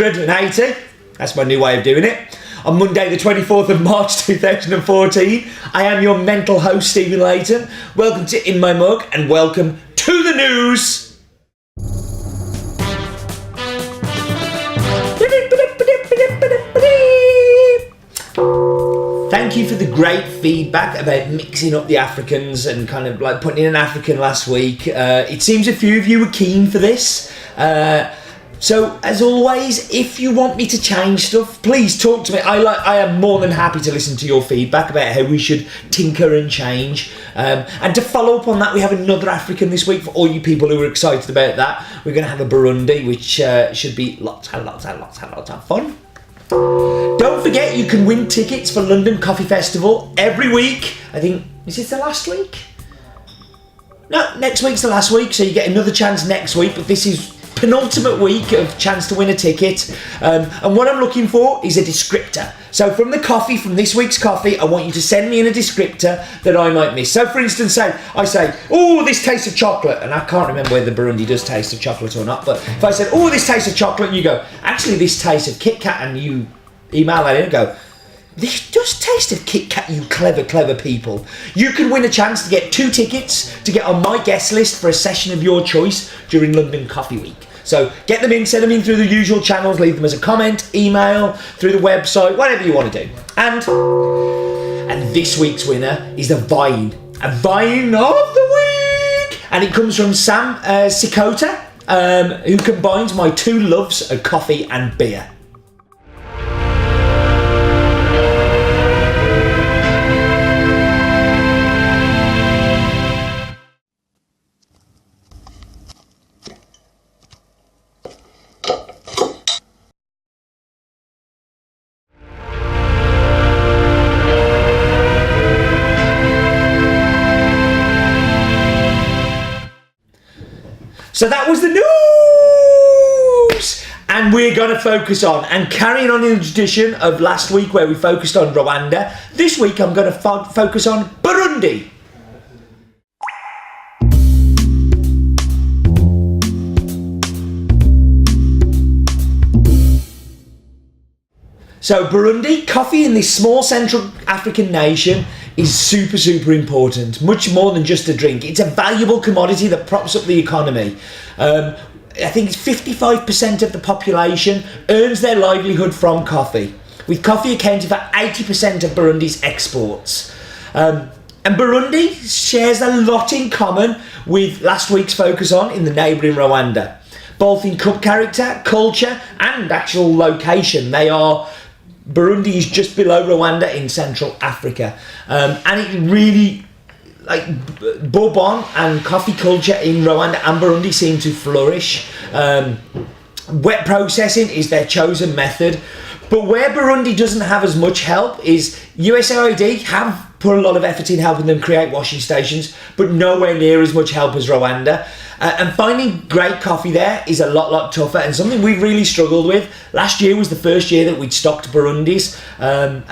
180. That's my new way of doing it. On Monday the 24th of March 2014, I am your mental host, Stephen Layton. Welcome to In My Mug and welcome to the news. Thank you for the great feedback about mixing up the Africans and kind of like putting in an African last week. It seems a few of you were keen for this. So, as always, if you want me to change stuff, please talk to me. I am more than happy to listen to your feedback about how we should tinker and change. And to follow up on that, we have another African this week for all you people who are excited about that. We're going to have a Burundi, which should be lots of fun. Don't forget, you can win tickets for London Coffee Festival every week. I think, is it the last week? No, next week's the last week, so you get another chance next week, but this is penultimate week of chance to win a ticket. And what I'm looking for is a descriptor. So from the coffee, from this week's coffee, I want you to send me in a descriptor that I might miss. So for instance, I say, oh, this tastes of chocolate, and I can't remember whether Burundi does taste of chocolate or not, but if I said, oh, this tastes of chocolate, and you go, actually this tastes of Kit Kat, and you email that in and go, this does taste of Kit Kat, you clever people. You can win a chance to get 2 tickets to get on my guest list for a session of your choice during London Coffee Week. So get them in, send them in through the usual channels, leave them as a comment, email, through the website, whatever you want to do. And this week's winner is a vine of the week. And it comes from Sam Sikota, who combines my 2 loves of coffee and beer. So that was the news! And we're going to focus on, and carrying on in the tradition of last week where we focused on Rwanda, this week I'm going to focus on Burundi. So Burundi, coffee in this small Central African nation is super important, much more than just a drink. It's a valuable commodity that props up the economy. I think it's 55% of the population earns their livelihood from coffee, with coffee accounting for 80% of Burundi's exports. And Burundi shares a lot in common with last week's focus on in the neighbouring Rwanda, both in cup character, culture and actual location. Burundi is just below Rwanda in Central Africa, and it really, like, Bourbon and coffee culture in Rwanda and Burundi seem to flourish. Wet processing is their chosen method, but where Burundi doesn't have as much help is USAID have put a lot of effort in helping them create washing stations, but nowhere near as much help as Rwanda. And finding great coffee there is a lot tougher, and something we've really struggled with. Last year was the first year that we'd stocked Burundis, and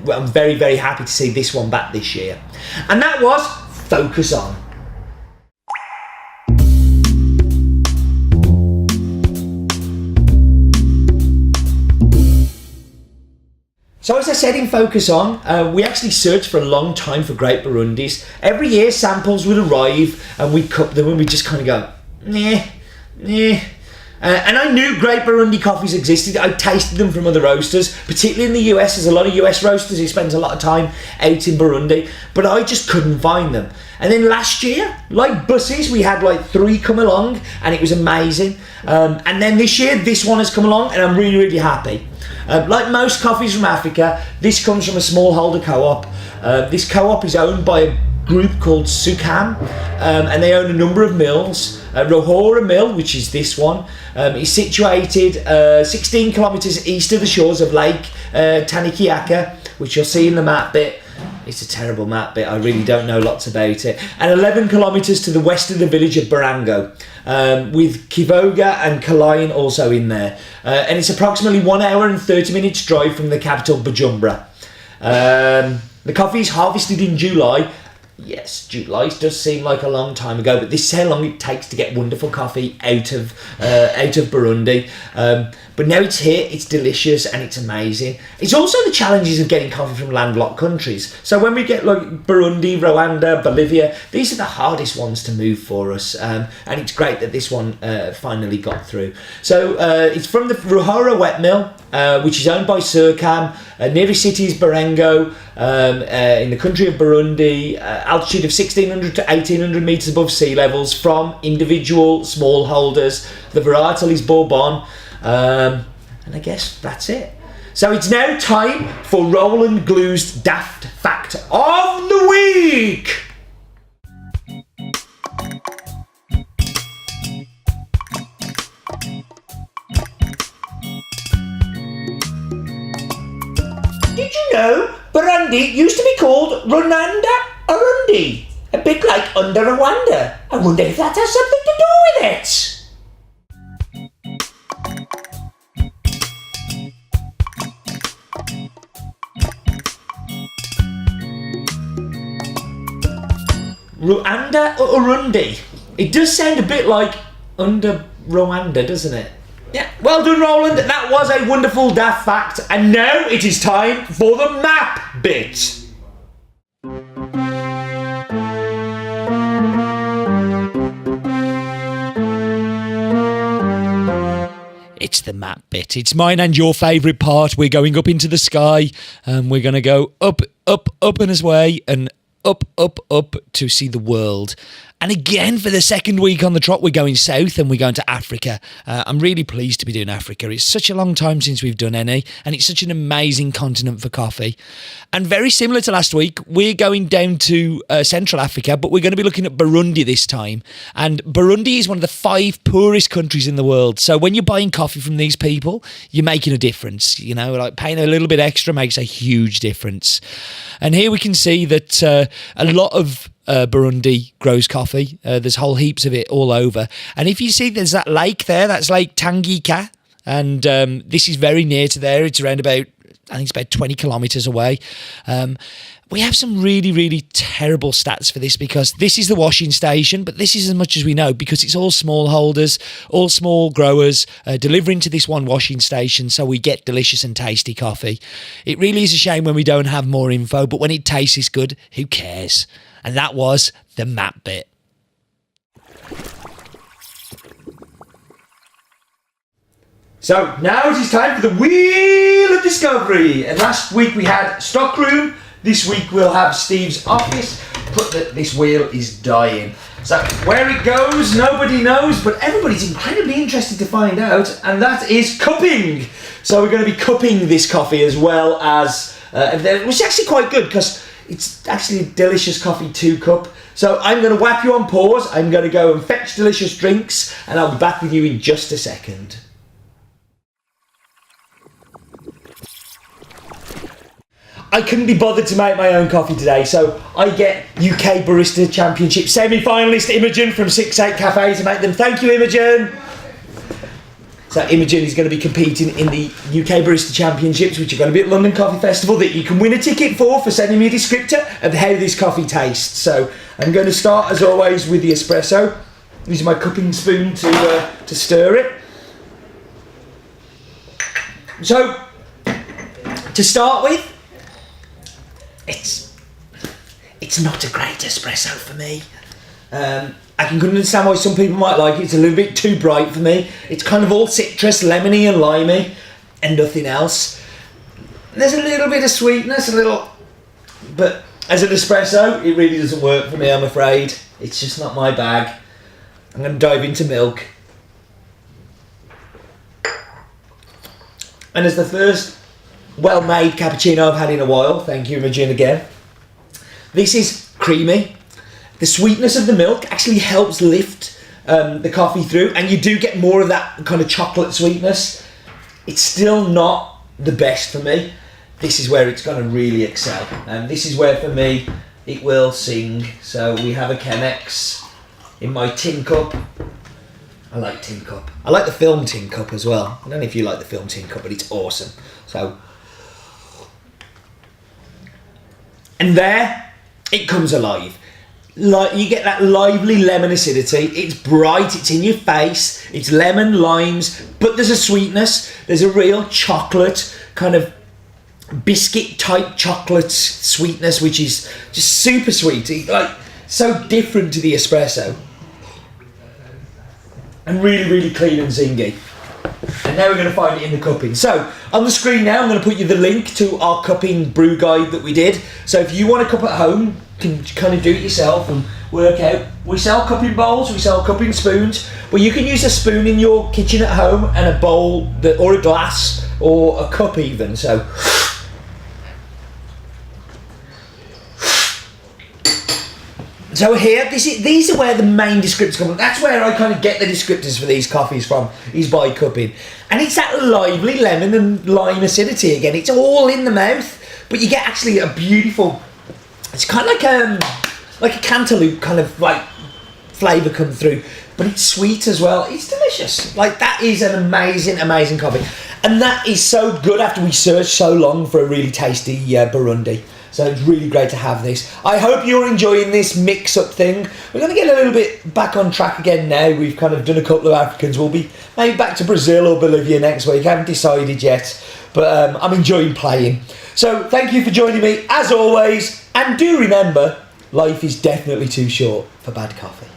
I'm very happy to see this one back this year. And that was Focus On. So as I said in Focus On, we actually searched for a long time for great Burundis. Every year samples would arrive and we'd cup them and we'd just kind of go, nah. And I knew great Burundi coffees existed. I tasted them from other roasters, particularly in the US. There's a lot of US roasters who spend a lot of time out in Burundi, but I just couldn't find them. And then last year, like buses, we had like 3 come along and it was amazing. And then this year, this one has come along and I'm really happy. Like most coffees from Africa, this comes from a smallholder co-op. This co-op is owned by a group called Sukam, and they own a number of mills. Ruhora mill, which is this one, is situated 16 kilometres east of the shores of Lake Tanganyika, which you'll see in the map bit. It's a terrible map bit, I really don't know lots about it. And 11 kilometres to the west of the village of Barango, with Kivoga and Kalayan also in there. And it's approximately 1 hour and 30 minutes drive from the capital, Bujumbura. The coffee is harvested in July, Yes, July does seem like a long time ago, but this is how long it takes to get wonderful coffee out of Burundi. But now it's here, it's delicious and it's amazing. It's also the challenges of getting coffee from landlocked countries. So when we get like Burundi, Rwanda, Bolivia, these are the hardest ones to move for us. And it's great that this one finally got through. So it's from the Ruhora wet mill, which is owned by Surcam. Nearest city is Barengo, in the country of Burundi. Altitude of 1600 to 1800 metres above sea levels from individual smallholders. The varietal is Bourbon. And I guess that's it. So it's now time for Roland Glue's Daft Fact of the Week. Did you know Burundi used to be called Runanda Urundi? A bit like Under Rwanda. I wonder if that has something to do with it. Rwanda or Urundi? It does sound a bit like Under Rwanda, doesn't it? Yeah, well done, Roland. That was a wonderful daft fact. And now it is time for the map bit. It's the map bit. It's mine and your favourite part. We're going up into the sky and we're going to go up and his way and up to see the world. And again, for the second week on the trot, we're going south and we're going to Africa. I'm really pleased to be doing Africa. It's such a long time since we've done any, and it's such an amazing continent for coffee. And very similar to last week, we're going down to Central Africa, but we're going to be looking at Burundi this time. And Burundi is one of the 5 poorest countries in the world. So when you're buying coffee from these people, you're making a difference. You know, like paying a little bit extra makes a huge difference. And here we can see that a lot of Burundi grows coffee. There's whole heaps of it all over. And if you see there's that lake there, that's Lake Tanganyika. And this is very near to there. It's around about, I think it's about 20 kilometres away. We have some really, really terrible stats for this because this is the washing station, but this is as much as we know because it's all smallholders, all small growers delivering to this one washing station, so we get delicious and tasty coffee. It really is a shame when we don't have more info, but when it tastes good, who cares? And that was the map bit. So now it is time for the Wheel of Discovery. And last week we had Stockroom. This week we'll have Steve's office. But this wheel is dying. So where it goes, nobody knows, but everybody's incredibly interested to find out. And that is cupping. So we're going to be cupping this coffee as well as, which is actually quite good because it's actually delicious coffee to cup. So I'm going to whap you on pause. I'm going to go and fetch delicious drinks and I'll be back with you in just a second. I couldn't be bothered to make my own coffee today, so I get UK Barista Championship semi-finalist Imogen from 6-8 Cafe to make them. Thank you, Imogen. So Imogen is going to be competing in the UK Barista Championships, which are going to be at London Coffee Festival, that you can win a ticket for sending me a descriptor of how this coffee tastes. So I'm going to start, as always, with the espresso. Using my cupping spoon to stir it. So, to start with, it's not a great espresso for me. I can understand why some people might like it. It's a little bit too bright for me. It's kind of all citrus, lemony and limey, and nothing else. There's a little bit of sweetness, but as an espresso, it really doesn't work for me, I'm afraid. It's just not my bag. I'm going to dive into milk. And as the first well-made cappuccino I've had in a while, thank you, Imogen, again. This is creamy. The sweetness of the milk actually helps lift the coffee through, and you do get more of that kind of chocolate sweetness. It's still not the best for me. This is where it's going to really excel. And this is where, for me, it will sing. So we have a Chemex in my tin cup. I like tin cup. I like the film tin cup as well. I don't know if you like the film tin cup, but it's awesome. So, and there it comes alive. like you get that lively lemon acidity. It's bright, it's in your face, it's lemon, limes, but there's a sweetness. There's a real chocolate, kind of biscuit type chocolate sweetness, which is just super sweet. Like, so different to the espresso. And really, really clean and zingy. And now we're going to find it in the cupping. So, on the screen now, I'm going to put you the link to our cupping brew guide that we did. So if you want to cup at home, you can kind of do it yourself and work out. We sell cupping bowls, we sell cupping spoons, but you can use a spoon in your kitchen at home and a bowl, or a glass, or a cup even. So here, these are where the main descriptors come from. That's where I kind of get the descriptors for these coffees from, is by cupping. And it's that lively lemon and lime acidity again. It's all in the mouth, but you get actually a beautiful, it's kind of like a cantaloupe kind of like flavour come through, but it's sweet as well. It's delicious. Like, that is an amazing, amazing coffee. And that is so good after we searched so long for a really tasty Burundi. So it's really great to have this. I hope you're enjoying this mix-up thing. We're going to get a little bit back on track again now. We've kind of done a couple of Africans. We'll be maybe back to Brazil or Bolivia next week. I haven't decided yet, but I'm enjoying playing. So thank you for joining me, as always. And do remember, life is definitely too short for bad coffee.